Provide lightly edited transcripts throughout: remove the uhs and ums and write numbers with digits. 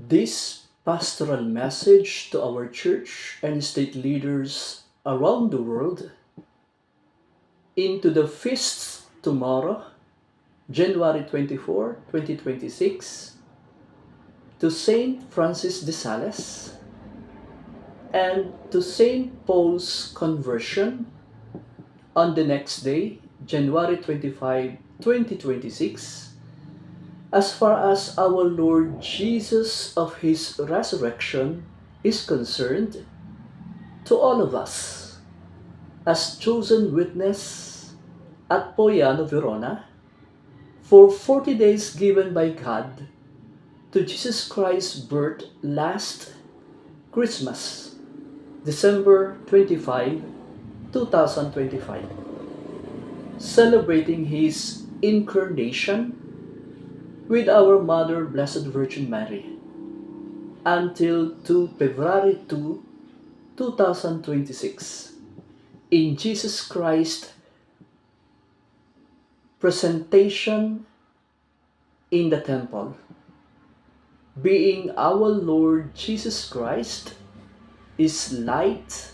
This pastoral message to our church and state leaders around the world into the feasts tomorrow, January 24, 2026, to Saint Francis de Sales and to Saint Paul's conversion on the next day, January 25, 2026, as far as our Lord Jesus of his resurrection is concerned, to all of us, as chosen witness at Poiano, Verona, for 40 days given by God to Jesus Christ's birth last Christmas, December 25, 2025, celebrating his incarnation with our Mother Blessed Virgin Mary until to February 2, 2026, in Jesus Christ presentation in the temple, being our Lord Jesus Christ is light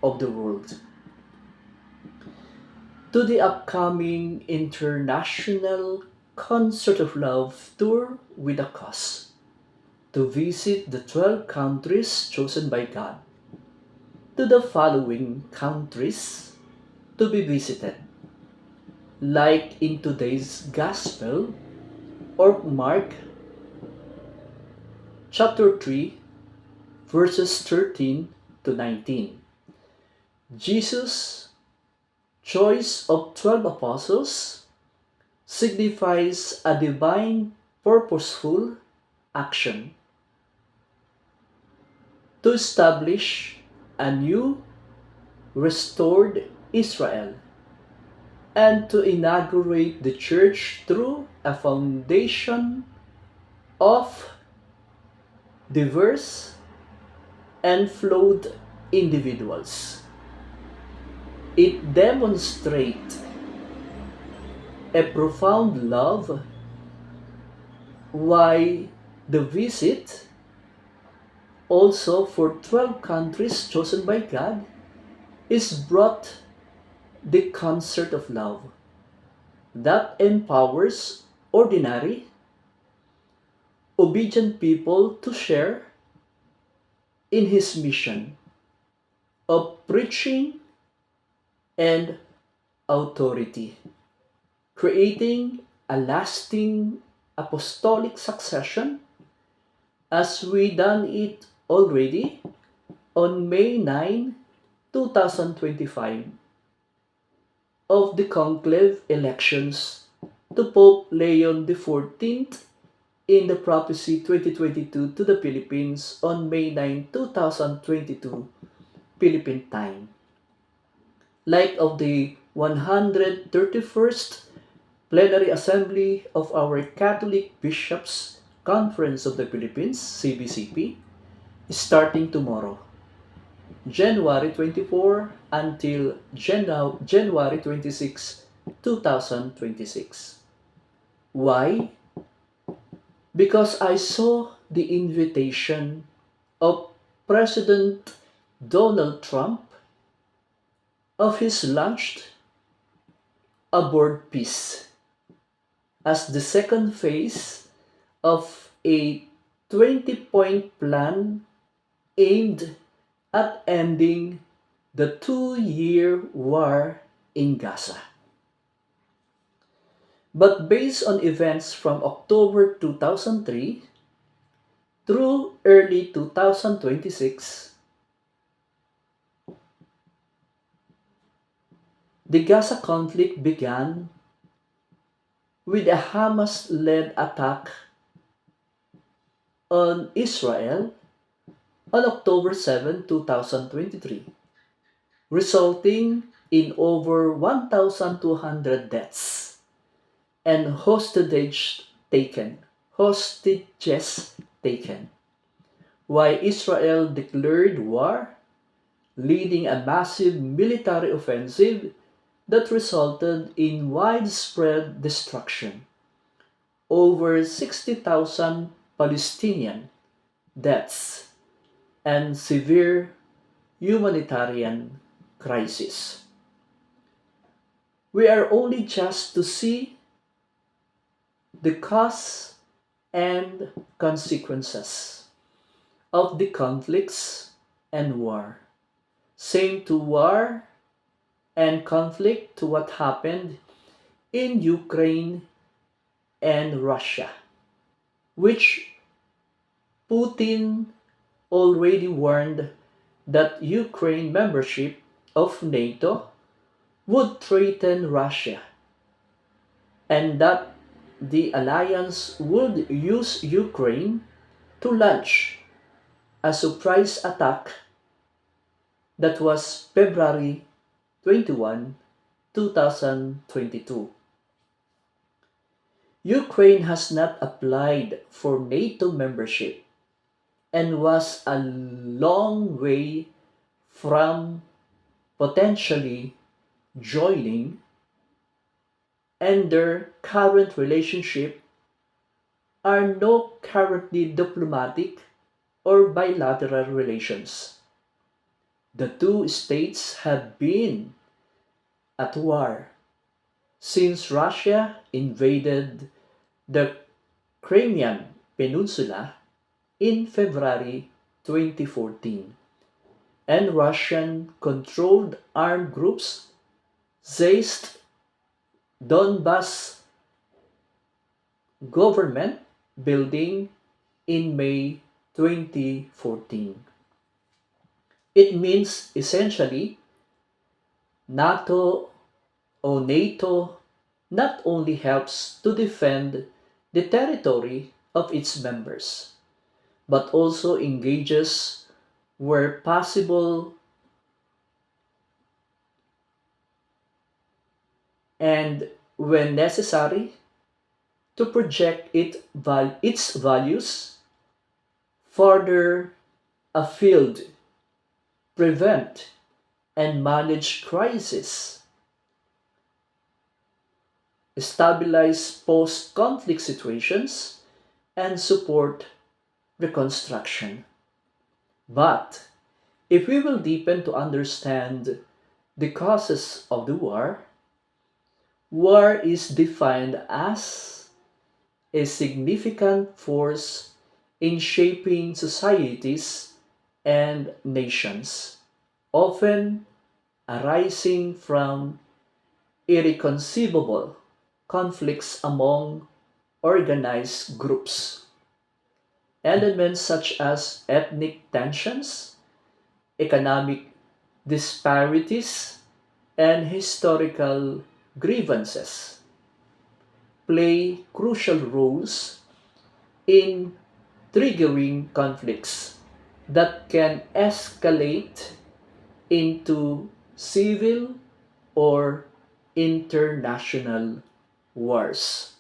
of the world. To the upcoming International Concert of Love Tour with a cause, to visit the 12 countries chosen by God, to the following countries to be visited, like in today's Gospel or Mark chapter 3, verses 13 to 19. Jesus' choice of 12 apostles signifies a divine purposeful action to establish a new restored Israel and to inaugurate the church through a foundation of diverse and flawed individuals. It demonstrates a profound love why the visit also for 12 countries chosen by God is brought the concert of love that empowers ordinary, obedient people to share in his mission of preaching and authority, creating a lasting apostolic succession as we done it already on May 9, 2025 of the conclave elections to Pope Leon XIV in the Prophecy 2022 to the Philippines on May 9, 2022 Philippine time. Like of the 131st Plenary Assembly of our Catholic Bishops Conference of the Philippines, CBCP, starting tomorrow, January 24 until January 26, 2026. Why? Because I saw the invitation of President Donald Trump of his launched aboard peace as the second phase of a 20-point plan aimed at ending the 2-year war in Gaza. But based on events from October 2003 through early 2026, the Gaza conflict began with a Hamas-led attack on Israel on October 7, 2023, resulting in over 1,200 deaths and hostages taken, while Israel declared war, leading a massive military offensive that resulted in widespread destruction. Over 60,000 Palestinian deaths, and severe humanitarian crisis. We are only just to see the cause and consequences of the conflicts and war. Same to war and conflict to what happened in Ukraine and Russia, which Putin already warned that Ukraine membership of NATO would threaten Russia and that the alliance would use Ukraine to launch a surprise attack that was February 21, 2022. Ukraine has not applied for NATO membership and was a long way from potentially joining, and their current relationship are no currently diplomatic or bilateral relations. The two states have been at war since Russia invaded the Crimean Peninsula in February 2014, and Russian controlled armed groups seized Donbas government building in May 2014. It means essentially NATO NATO not only helps to defend the territory of its members, but also engages where possible and when necessary to project its values further afield, prevent and manage crisis, stabilize post conflict situations, and support reconstruction. But if we will deepen to understand the causes of the war, war is defined as a significant force in shaping societies and nations, often arising from irreconcilable conflicts among organized groups. Elements such as ethnic tensions, economic disparities, and historical grievances play crucial roles in triggering conflicts that can escalate into civil or international wars.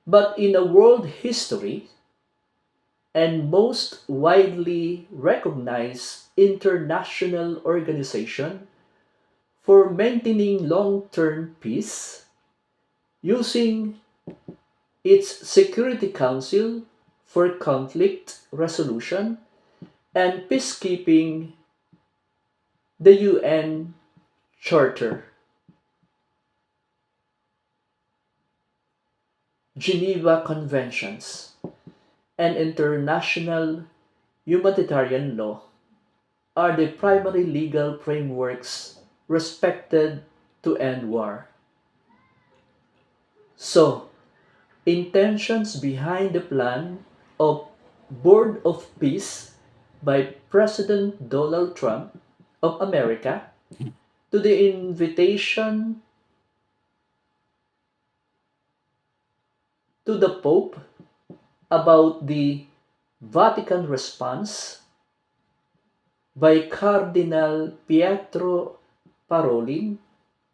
But in a world history and most widely recognized international organization for maintaining long-term peace, using its Security Council for conflict resolution and peacekeeping, the UN Charter, Geneva Conventions, and international humanitarian law are the primary legal frameworks respected to end war. So, intentions behind the plan of Board of Peace by President Donald Trump of America to the invitation to the Pope about the Vatican response by Cardinal Pietro Parolin,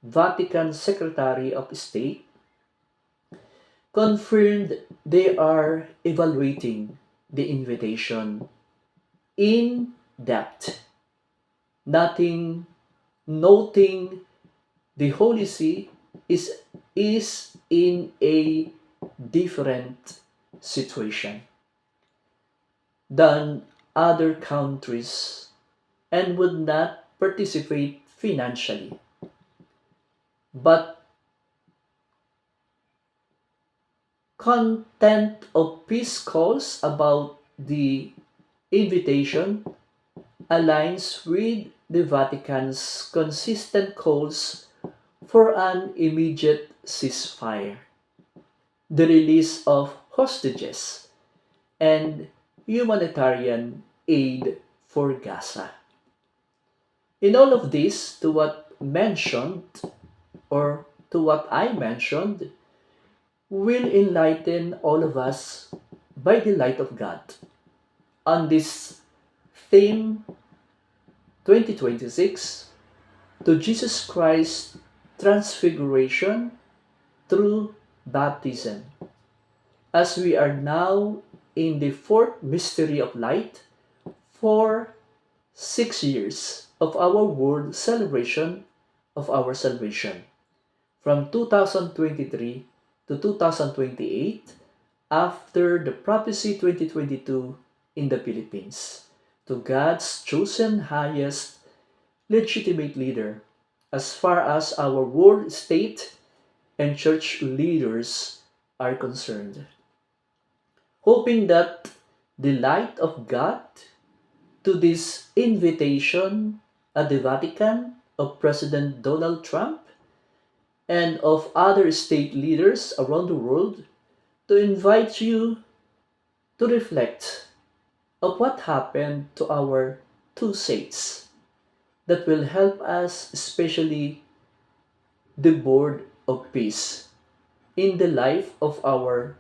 Vatican Secretary of State, confirmed they are evaluating the invitation in depth, nothing noting the Holy See is in a different situation. than other countries and would not participate financially. But content of peace calls about the invitation aligns with the Vatican's consistent calls for an immediate ceasefire, the release of hostages, and humanitarian aid for Gaza. In all of this, to what I mentioned, will enlighten all of us by the light of God on this theme 2026 to Jesus Christ transfiguration through baptism. As we are now in the fourth mystery of light for 6 years of our world celebration of our salvation from 2023 to 2028 after the prophecy 2022 in the Philippines to God's chosen highest legitimate leader as far as our world state and church leaders are concerned, hoping that the light of God to this invitation at the Vatican of President Donald Trump and of other state leaders around the world to invite you to reflect of what happened to our two saints that will help us, especially the Board of Peace, in the life of our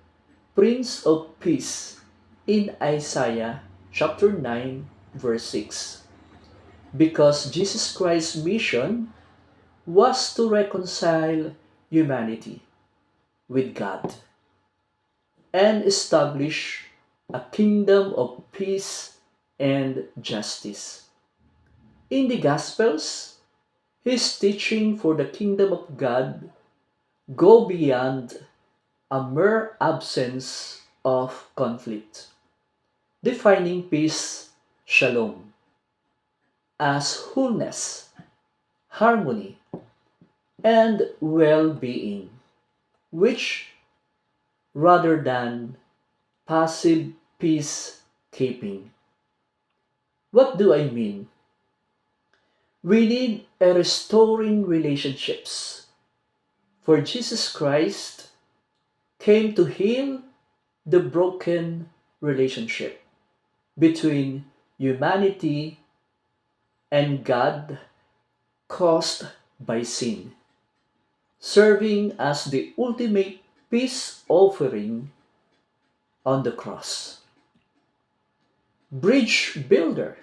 Prince of Peace in Isaiah chapter 9, verse 6. Because Jesus Christ's mission was to reconcile humanity with God and establish a kingdom of peace and justice. In the Gospels, his teaching for the kingdom of God go beyond a mere absence of conflict, defining peace, shalom, as wholeness, harmony, and well-being, which rather than passive peacekeeping. What do I mean? We need a restoring relationships. For Jesus Christ came to heal the broken relationship between humanity and God caused by sin, serving as the ultimate peace offering on the cross. Bridge builder,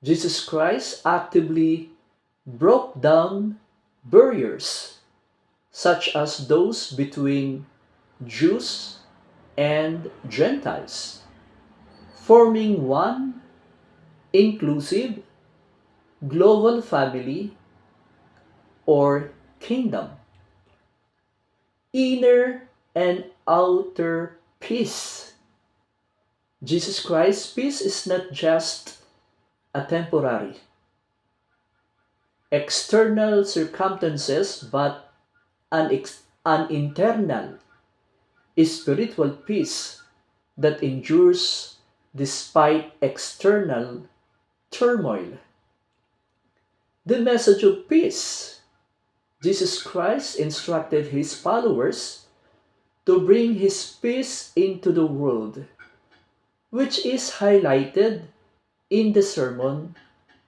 Jesus Christ actively broke down barriers such as those between Jews and Gentiles, forming one inclusive global family or kingdom. Inner and outer peace. Jesus Christ's peace is not just a temporary, external circumstances, but an internal, spiritual peace that endures despite external turmoil. The message of peace. Jesus Christ instructed his followers to bring his peace into the world, which is highlighted in the Sermon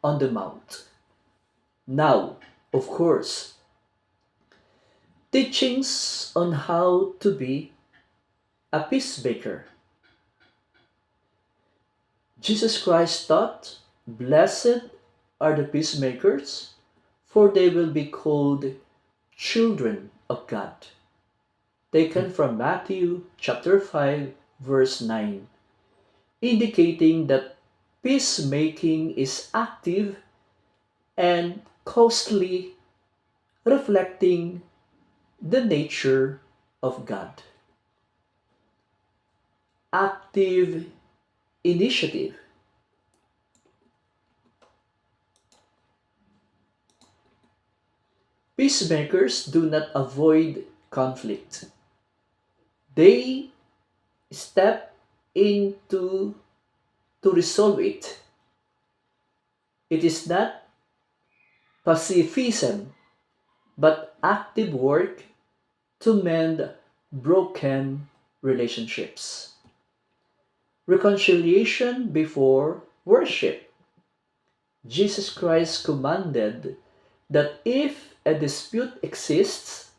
on the Mount. Now, of course, teachings on how to be a peacemaker. Jesus Christ taught, "Blessed are the peacemakers, for they will be called children of God." Taken from Matthew chapter 5, verse 9, indicating that peacemaking is active and costly, reflecting the nature of God. Active initiative. Peacemakers do not avoid conflict. They step into to resolve it. It is not pacifism, but active work to mend broken relationships. Reconciliation before worship. Jesus Christ commanded that if a dispute exists,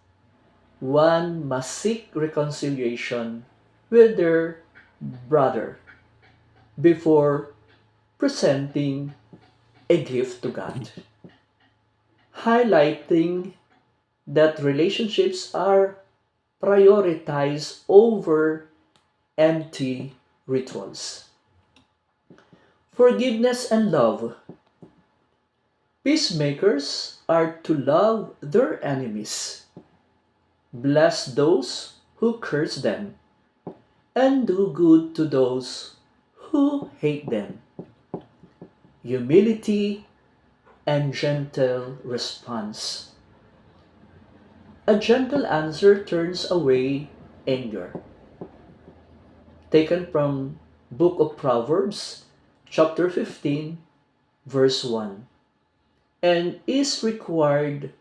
one must seek reconciliation with their brother before presenting a gift to God, highlighting that relationships are prioritized over empty rituals. Forgiveness and love. Peacemakers are to love their enemies, bless those who curse them, and do good to those who hate them. Humility and gentle response. A gentle answer turns away anger. Taken from Book of Proverbs, chapter 15, verse 1, and is required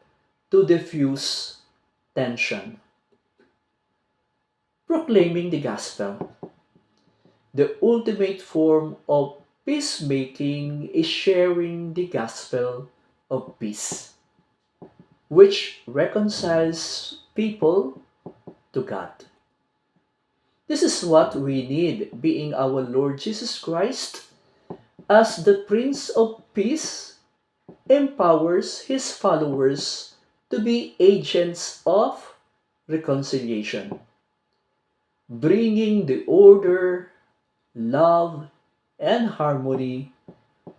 to diffuse tension. Proclaiming the gospel. The ultimate form of peacemaking is sharing the gospel of peace, which reconciles people to God. This is what we need, being our Lord Jesus Christ, as the Prince of Peace, empowers his followers to be agents of reconciliation, bringing the order, love, and harmony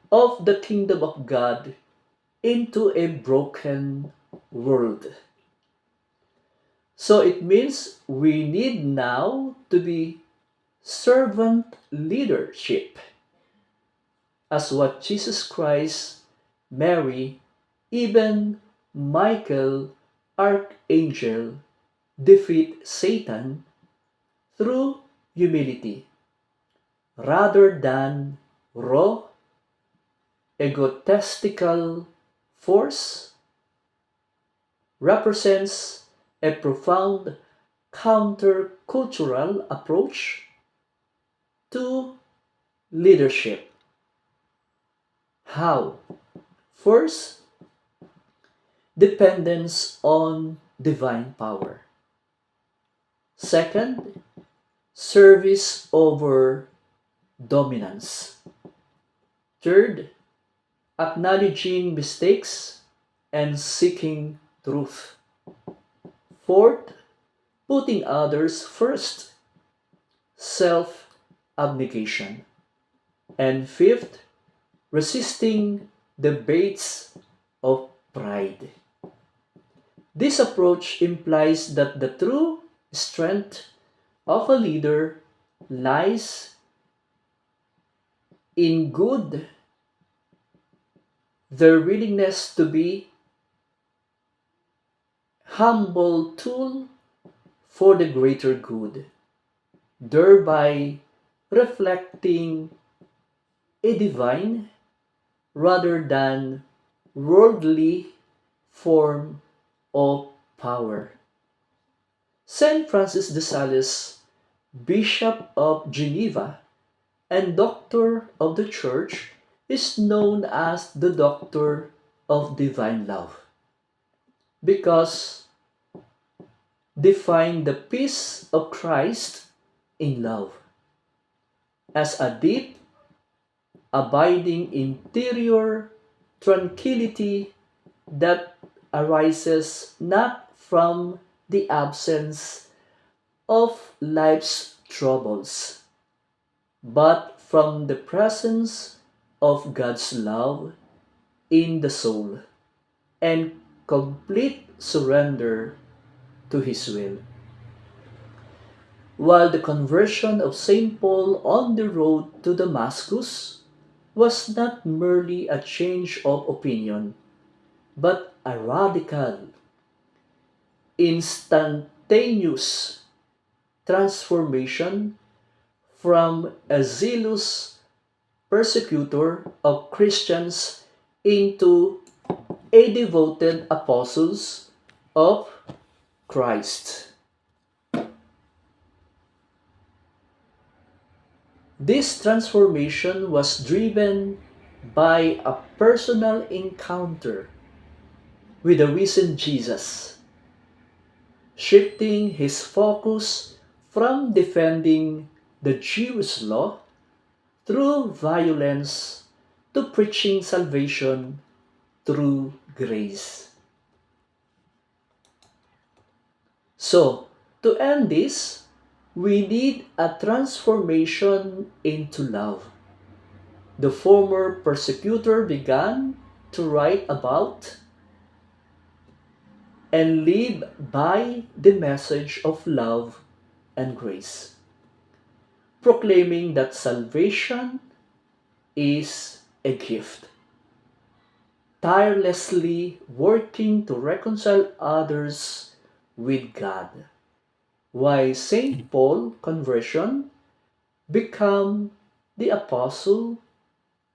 of the kingdom of God into a broken world. So it means we need now to be servant leadership, as what Jesus Christ, Mary, even Michael, archangel, defeat Satan through humility rather than raw, egotistical force, represents a profound countercultural approach to leadership. How? First, dependence on divine power. Second, service over dominance. Third, acknowledging mistakes and seeking truth. Fourth, putting others first, self abnegation. And fifth, resisting the baits of pride. This approach implies that the true strength of a leader lies in good, their willingness to be humble tool for the greater good, thereby reflecting a divine rather than worldly form of power. Saint Francis de Sales, Bishop of Geneva and Doctor of the Church, is known as the Doctor of Divine Love because define the peace of Christ in love as a deep, abiding interior tranquility that arises not from the absence of life's troubles, but from the presence of God's love in the soul and complete surrender to His will. while the conversion of St. Paul on the road to Damascus was not merely a change of opinion, but a radical, instantaneous transformation from a zealous persecutor of Christians into a devoted apostles of Christ. This transformation was driven by a personal encounter with the risen Jesus, shifting his focus from defending the Jewish law through violence to preaching salvation through grace. So, to end this, we need a transformation into love. The former persecutor began to write about and live by the message of love and grace, proclaiming that salvation is a gift, tirelessly working to reconcile others with God. Why St. Paul conversion become the apostle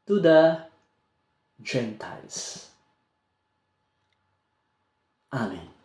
to the Gentiles. Amen.